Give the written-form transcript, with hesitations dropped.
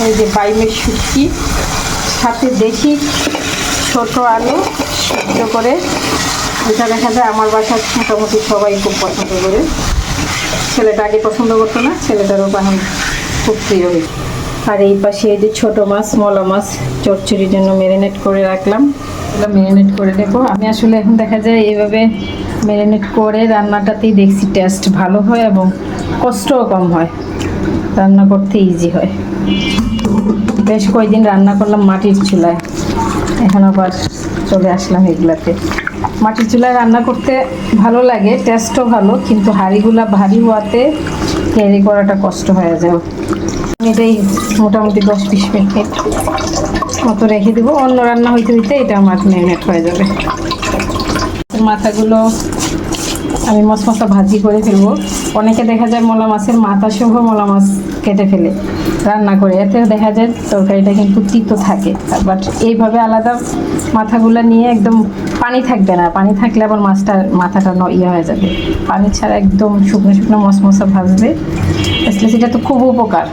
এই যে বাইমের শুটকি, সাথে দেশি ছোট আলু সিদ্ধ করে, এটা দেখা যায় আমার বাসার মোটামুটি সবাই খুব পছন্দ করে। ছেলেটা আগে পছন্দ করতো না, ছেলেটারও এখন খুব প্রিয় হয়েছে। আর এই পাশে এই যে ছোটো মাছ, মলা মাছ চচ্চড়ির জন্য ম্যারিনেট করে রাখলাম, এগুলো ম্যারিনেট করে নেবো। আমি আসলে এখন দেখা যায় এইভাবে ম্যারিনেট করে রান্নাটাতেই দেখছি টেস্ট ভালো হয় এবং কষ্টও কম হয়, রান্না করতে ইজি হয়। বেশ কয়েকদিন রান্না করলাম মাটির চুলায়, এখন আবার চলে আসলাম এগুলাতে। মাটির চুলায় রান্না করতে ভালো লাগে, টেস্টও ভালো, কিন্তু হাঁড়িগুলা ভারী হওয়াতে ক্যারি করাটা কষ্ট হয়ে যায়। এটাই মোটামুটি 10-20 মিনিট মতো রেখে দেবো, অন্য রান্না হইতে হইতে এটা আমার ম্যারিনেট হয়ে যাবে। মাথাগুলো আমি মশমশা ভাজি করে ফেলবো। অনেকে দেখা যায় মলা মাছের মাথা সহ মলা মাছ কেটে ফেলে রান্না করে, এতেও দেখা যায় তরকারিটা কিন্তু তিতো থাকে। বাট এইভাবে আলাদা মাথাগুলো নিয়ে একদম পানি থাকবে না, পানি থাকলে আবার মাথাটা ইয়ে হয়ে যাবে। পানি ছাড়া একদম শুকনো শুকনো মশমশা ভাজবে, আসলে সেটা তো খুব উপকার।